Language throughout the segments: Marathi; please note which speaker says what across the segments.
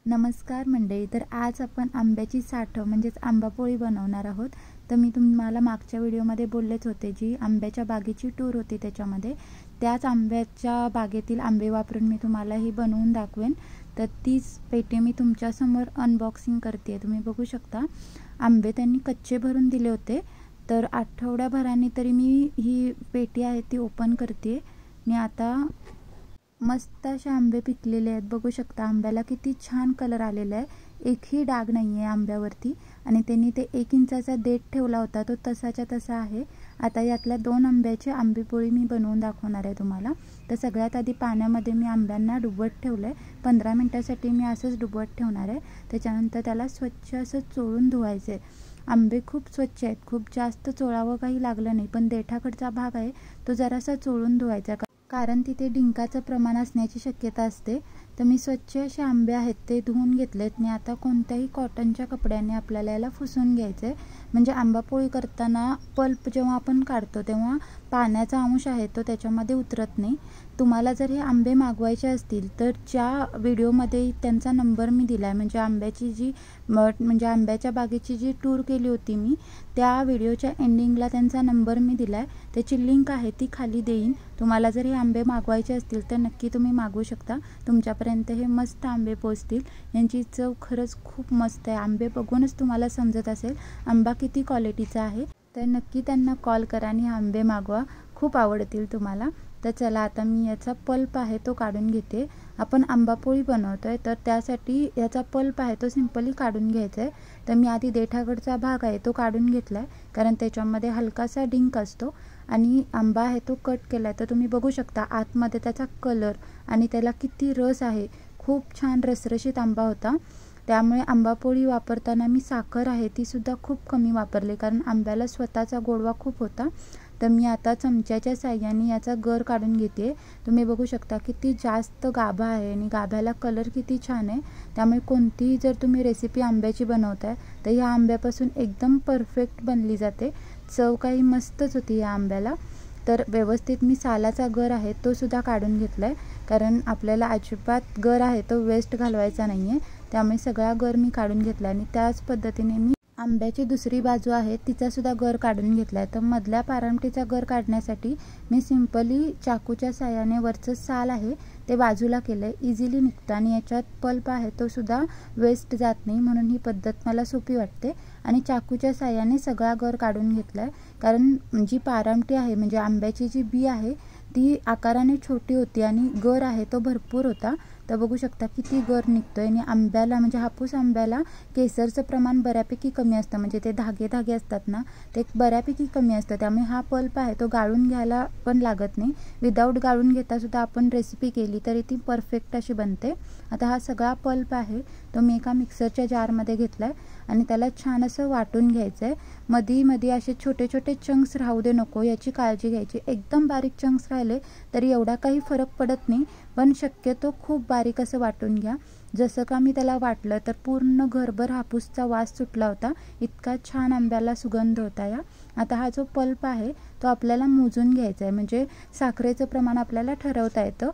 Speaker 1: नमस्कार मंडळी. तर आज आपण आंब्याची साठव म्हणजेच आंबापोळी बनवणार आहोत. तर मी तुम्हाला मागच्या व्हिडिओमध्ये बोललेच होते, जी आंब्याच्या बागेची टूर होती त्याच्यामध्ये त्याच आंब्याच्या बागेतील आंबे वापरून मी तुम्हाला ही बनवून दाखवेन. तर तीच पेटी मी तुमच्यासमोर अनबॉक्सिंग करते. तुम्ही बघू शकता आंबे त्यांनी कच्चे भरून दिले होते. तर आठवड्याभराने तरी मी ही पेटी आहे ती ओपन करते आणि आता मस्त असे आंबे पिकलेले आहेत. बघू शकता आंब्याला किती छान कलर आलेला आहे. एकही डाग नाही आहे आंब्यावरती आणि त्यांनी ते 1 इंचाचा देठ ठेवला होता तो तसाच्या तसा आहे. आता यातल्या 2 आंब्याची आंबेपोळी मी बनवून दाखवणार आहे तुम्हाला. तर सगळ्यात आधी पाण्यामध्ये मी आंब्यांना डुबत ठेवलं आहे. 15 मिनिटासाठी मी असंच डुबत ठेवणार आहे. त्याच्यानंतर त्याला स्वच्छ असं चोळून धुवायचे. आंबे खूप स्वच्छ आहेत, खूप जास्त चोळावं काही लागलं नाही, पण देठाकडचा भाग आहे तो जरासा चोळून धुवायचा, कारण तिथे डिंकाचं प्रमाण असण्याची शक्यता असते. तर मी स्वच्छ असे आंबे आहेत ते धुवून घेतलेत आणि आता कोणत्याही कॉटनच्या कपड्याने आपल्याला याला पुसून घ्यायचं आहे. म्हणजे आंबापोळी करताना पल्प जेव्हा आपण काढतो तेव्हा पाण्याचा अंश आहे तो त्याच्यामध्ये उतरत नाही. तुम्हाला जर हे आंबे मागवायचे असतील तर ज्या व्हिडिओमध्ये त्यांचा नंबर मी दिला आहे, म्हणजे आंब्याच्या बागेची जी टूर केली होती मी, त्या व्हिडिओच्या एंडिंगला त्यांचा नंबर मी दिला आहे. त्याची लिंक आहे ती खाली देईन. तुम्हाला जर हे आंबे मागवायचे असतील तर नक्की तुम्ही मागवू शकता. तुमच्यापर्यंत हे मस्त आंबे पोचतील. यांची चव खरंच खूप मस्त आहे. आंबे बघूनच तुम्हाला समजत असेल आंबा किती क्वालिटीचा आहे. तर नक्की त्यांना कॉल करा आणि आंबे मागवा, खूप आवडतील तुम्हाला. तर चला आता मी याचा पल्प आहे तो काढून घेते. आपण आंबापोळी बनवतोय तर त्यासाठी याचा पल्प आहे तो सिंपली काढून घ्यायचा आहे. तर मी आधी देठाकडचा भाग आहे तो काढून घेतला आहे, कारण त्याच्यामध्ये हलकासा डिंक असतो आणि आंबा आहे तो कट केला आहे. तर तुम्ही बघू शकता आतमध्ये त्याचा कलर आणि त्याला किती रस आहे. खूप छान रसरशीत आंबा होता. त्यामुळे आंबापोळी वापरताना मी साखर आहे ती सुद्धा खूप कमी वापरली, कारण आंब्याला स्वतःचा गोडवा खूप होता. तर मी आता चमच्याच्या साहाय्याने याचा गर काढून घेते. तुम्ही बघू शकता किती जास्त गाभा आहे आणि गाभ्याला कलर किती छान आहे. त्यामुळे कोणतीही जर तुम्ही रेसिपी आंब्याची बनवताय तर ह्या आंब्यापासून एकदम परफेक्ट बनली जाते. चव काही मस्तच होती या आंब्याला. तर व्यवस्थित मी सालाचा गर आहे तो सुद्धा काढून घेतला आहे, कारण आपल्याला अजिबात गर आहे तो वेस्ट घालवायचा नाही आहे. त्यामुळे सगळा गर मी काढून घेतला आणि त्याच पद्धतीने मी आंब्याची दुसरी बाजू आहे तिचा सुद्धा गर काढून घेतला आहे. तर मधल्या पारंबटीचा गर काढण्यासाठी मी सिंपली चाकूच्या साहाय्याने वरचं साल आहे ते बाजूला केलं आहे. इझिली निघतं आणि याच्यात पल्प आहे तो सुद्धा वेस्ट जात नाही, म्हणून ही पद्धत मला सोपी वाटते. आणि चाकूच्या साहाय्याने सगळा गर काढून घेतला आहे, कारण जी पारंबटी आहे म्हणजे आंब्याची जी बी आहे ती आकाराने छोटी होती आणि गर आहे तो भरपूर होता. तर बघू शकता किती गर निघतोय. आणि आंब्याला म्हणजे हापूस आंब्याला केसरचं प्रमाण बऱ्यापैकी कमी असतं, म्हणजे ते धागे धागे असतात ना ते बऱ्यापैकी कमी असतं. त्यामुळे हा पल्प आहे तो गाळून घ्यायला पण लागत नाही. विदाऊट गाळून घेता सुद्धा आपण रेसिपी केली तरी ती परफेक्ट अशी बनते. आता हा सगळा पल्प आहे तो मी एका मिक्सरच्या जारमध्ये घेतला आहे आणि त्याला छान असं वाटून घ्यायचं आहे. मध्ये असे छोटे छोटे चंक्स राहू दे नको याची काळजी घ्यायची. एकदम बारीक चंक्स राहिले तरी एवढा काही फरक पडत नाही, पण शक्यतो खूप बारीक असं वाटून घ्या. जसं का मी त्याला वाटलं तर पूर्ण घरभर हापूसचा वास सुटला होता. इतका छान आंब्याला सुगंध होता या. आता हा जो पल्प आहे तो आपल्याला मोजून घ्यायचा आहे, म्हणजे साखरेचं प्रमाण आपल्याला ठरवता येतं.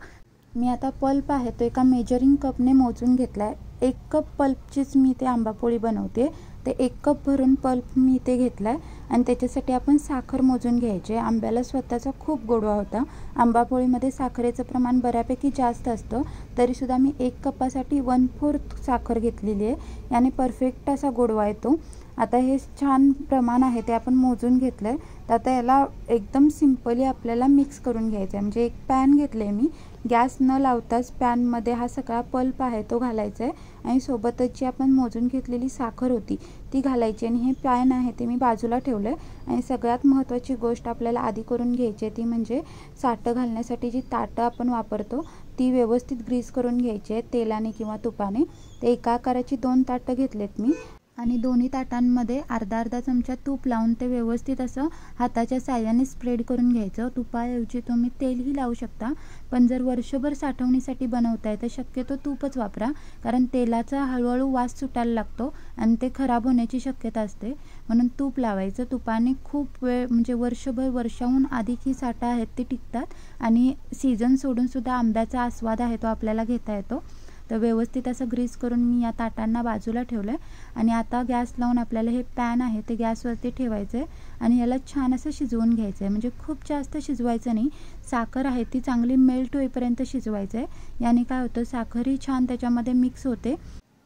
Speaker 1: मी आता पल्प आहे तो एका मेजरिंग कपने मोजून घेतला आहे. 1 कप पल्पचीच मी ते आंबापोळी बनवते. ते 1 कप भरून पल्प मी इथे घेतला आहे आणि त्याच्यासाठी आपण साखर मोजून घ्यायची. आंब्याला स्वतःचा खूप गोडवा होता. आंबापोळीमध्ये साखरेचं प्रमाण बऱ्यापैकी जास्त असतं, तरीसुद्धा मी 1 कपासाठी 1/4 साखर घेतलेली आहे. याने परफेक्ट असा गोडवा येतो. आता हे छान प्रमाण आहे ते आपण मोजून घेतलं आहे. तर आता याला एकदम सिंपली आपल्याला मिक्स करून घ्यायचं आहे. म्हणजे एक पॅन घेतलं आहे मी. गॅस न लावताच पॅनमध्ये हा सगळा पल्प आहे तो घालायचा आहे आणि सोबतच जी आपण मोजून घेतलेली साखर होती ती घालायची. आणि हे पॅन आहे ते मी बाजूला ठेवलं आहे. आणि सगळ्यात महत्त्वाची गोष्ट आपल्याला आधी करून घ्यायची आहे ती म्हणजे साठं घालण्यासाठी जी ताटं आपण वापरतो ती व्यवस्थित ग्रीस करून घ्यायची आहे तेलाने किंवा तुपाने. ते एका आकाराची 2 ताटं घेतलेत मी आणि दोन्ही ताटांमध्ये अर्धा चमचा तूप लावून ते व्यवस्थित असं हाताच्या साहाय्याने स्प्रेड करून घ्यायचं. तुपाऐवजी तुम्ही तेलही लावू शकता, पण जर वर्षभर साठवणीसाठी बनवताय तर शक्यतो तूपच वापरा, कारण तेलाचा हळूहळू वास सुटायला लागतो आणि ते खराब होण्याची शक्यता असते. म्हणून तूप लावायचं. तुपाने खूप वेळ म्हणजे वर्षभर वर्षाहून अधिक ही साठं आहेत ती टिकतात आणि सीझन सोडून सुद्धा आंब्याचा आस्वाद आहे तो आपल्याला घेता येतो. तर व्यवस्थित असं ग्रीस करून मी या ताटांना बाजूला ठेवलं आहे आणि आता गॅस लावून आपल्याला हे पॅन आहे ते गॅसवरती ठेवायचं आहे आणि याला छान असं शिजवून घ्यायचं आहे. म्हणजे खूप जास्त शिजवायचं नाही, साखर आहे ती चांगली मेल्ट होईपर्यंत शिजवायचं आहे. याने काय होतं, साखरही छान त्याच्यामध्ये मिक्स होते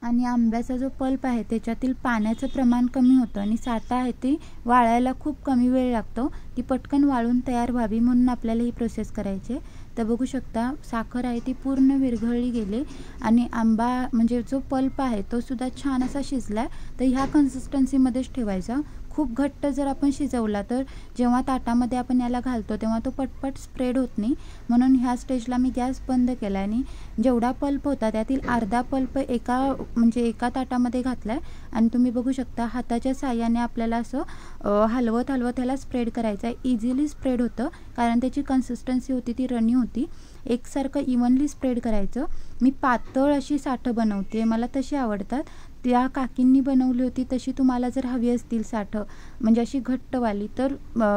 Speaker 1: आणि आंब्याचा जो पल्प आहे त्याच्यातील पाण्याचं प्रमाण कमी होतं आणि साठा आहे ती वाळायला खूप कमी वेळ लागतो. ती पटकन वाळून तयार व्हावी म्हणून आपल्याला ही प्रोसेस करायची आहे. तर बघू शकता साखर आहे ती पूर्ण विरघळली गेली आणि आंबा म्हणजे जो पल्प आहे तो सुद्धा छान असा शिजला आहे. तर ह्या कन्सिस्टन्सीमध्येच ठेवायचा. खूप घट्ट जर आपण शिजवला तर जेव्हा ताटामध्ये आपण याला घालतो तेव्हा तो पटपट स्प्रेड होत नाही. म्हणून ह्या स्टेजला मी गॅस बंद केला आणि जेवढा पल्प होता त्यातील अर्धा पल्प एका ताटामध्ये घातला आहे आणि तुम्ही बघू शकता हाताच्या साह्याने आपल्याला असं हलवत ह्याला स्प्रेड करायचं आहे. इझिली स्प्रेड होतं कारण त्याची कन्सिस्टन्सी होती ती रनी होती. एकसारखं इव्हनली स्प्रेड करायचं. मी पातळ अशी साठं बनवते, मला तशी आवडतात. त्या काकींनी बनवली होती तशी तुम्हाला जर हवी असतील साठं म्हणजे अशी घट्टवाली तर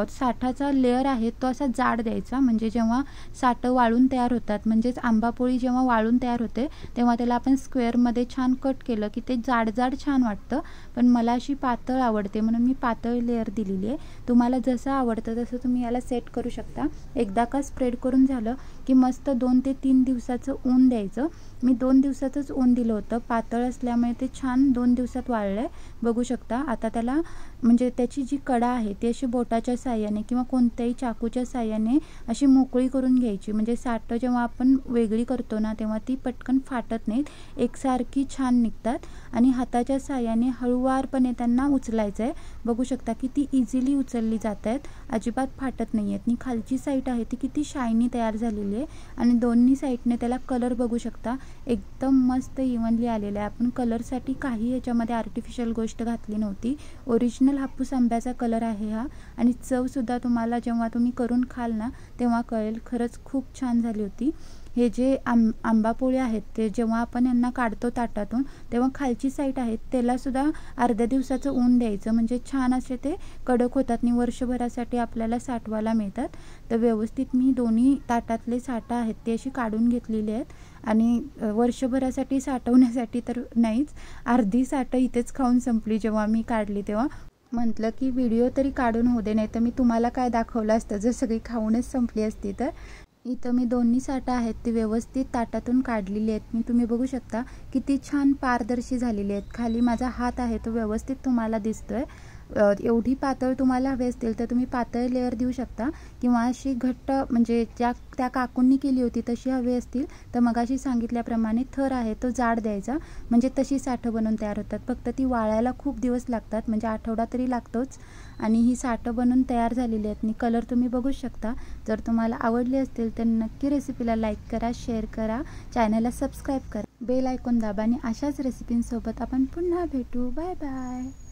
Speaker 1: साठाचा लेअर आहे तो असा जाड द्यायचा. म्हणजे जेव्हा साठं वाळून तयार होतात म्हणजेच आंबापोळी जेव्हा वाळून तयार होते तेव्हा त्याला आपण स्क्वेअरमध्ये छान कट केलं की ते जाड छान वाटतं. पण मला अशी पातळ आवडते म्हणून मी पातळ लेअर दिलेली आहे. तुम्हाला जसं आवडतं तसं तुम्ही याला सेट करू शकता. एकदा का स्प्रेड करून झालं की मस्त 2 ते 3 दिवसाचं ऊन द्यायचं. मी 2 दिवसाचंच ऊन दिलं होतं. पातळ असल्यामुळे ते छान 2 दिवसात वाळलं आहे. बघू शकता. आता त्याला म्हणजे त्याची जी कडा आहे ती अशी बोटाच्या साह्याने किंवा कोणत्याही चाकूच्या साह्याने अशी मोकळी करून घ्यायची. म्हणजे साठं जेव्हा आपण वेगळी करतो ना तेव्हा ती पटकन फाटत नाहीत, एकसारखी छान निघतात. आणि हाताच्या साह्याने हळूवारपणे त्यांना उचलायचं आहे. बघू शकता की ती इझिली उचलली जात आहेत, अजिबात फाटत नाही आहेत. आणि खालची साईड आहे ती किती शायनी तयार झालेली आहे आणि दोन्ही साईडने त्याला कलर बघू शकता एकदम मस्त इव्हनली आलेला आहे. आपण कलरसाठी काही याच्यामध्ये आर्टिफिशियल गोष्ट घातली नव्हती. ओरिजिनल हापूस आंब्याचा कलर आहे हा आणि चवसुद्धा तुम्हाला जेव्हा तुम्ही करून खाल ना तेव्हा कळेल. खरंच खूप छान झाली होती. हे जे आंबापोळी आहेत ते जेव्हा आपण यांना काढतो ताटातून तेव्हा खालची साईड आहेत त्यालासुद्धा अर्ध्या दिवसाचं ऊन द्यायचं. म्हणजे छान असे ते कडक होतात आणि वर्षभरासाठी आपल्याला साठवायला मिळतात. तर व्यवस्थित मी दोन्ही ताटातले साठा आहेत ते अशी काढून घेतलेली आहेत आणि वर्षभरासाठी साठवण्यासाठी तर नाहीच, अर्धी साठं इथेच खाऊन संपली जेव्हा मी काढली. तेव्हा म्हटलं की व्हिडिओ तरी काढून होऊ दे, नाही तर मी तुम्हाला काय दाखवलं असतं जर सगळी खाऊनच संपली असती तर. इथं मी दोन्ही साठं आहेत ती व्यवस्थित ताटातून काढलेली आहेत. मी तुम्ही बघू शकता किती छान पारदर्शी झालेली आहेत. खाली माझा हात आहे तो व्यवस्थित तुम्हाला दिसतोय. एवढी पातळ तुम्हाला हवे असतील तर तुम्ही पातळ लेअर देऊ शकता किंवा अशी घट्ट म्हणजे त्या काकूंनी केली होती तशी हवी असतील तर मगाशी सांगितल्याप्रमाणे थर आहे तो जाड द्यायचा. म्हणजे तशी साठं बनवून तयार होतात. फक्त ती वाळायला खूप दिवस लागतात, म्हणजे आठवडा तरी लागतोच. आणि ही साठं बनून तयार झालेली आहेत आणि कलर तुम्ही बघू शकता. जर तुम्हाला आवडली असतील तर नक्की रेसिपीला लाईक करा, शेअर करा, चॅनलला सबस्क्राईब करा, बेल आयकॉन दाबा आणि अशाच रेसिपींसोबत आपण पुन्हा भेटू. Bye bye.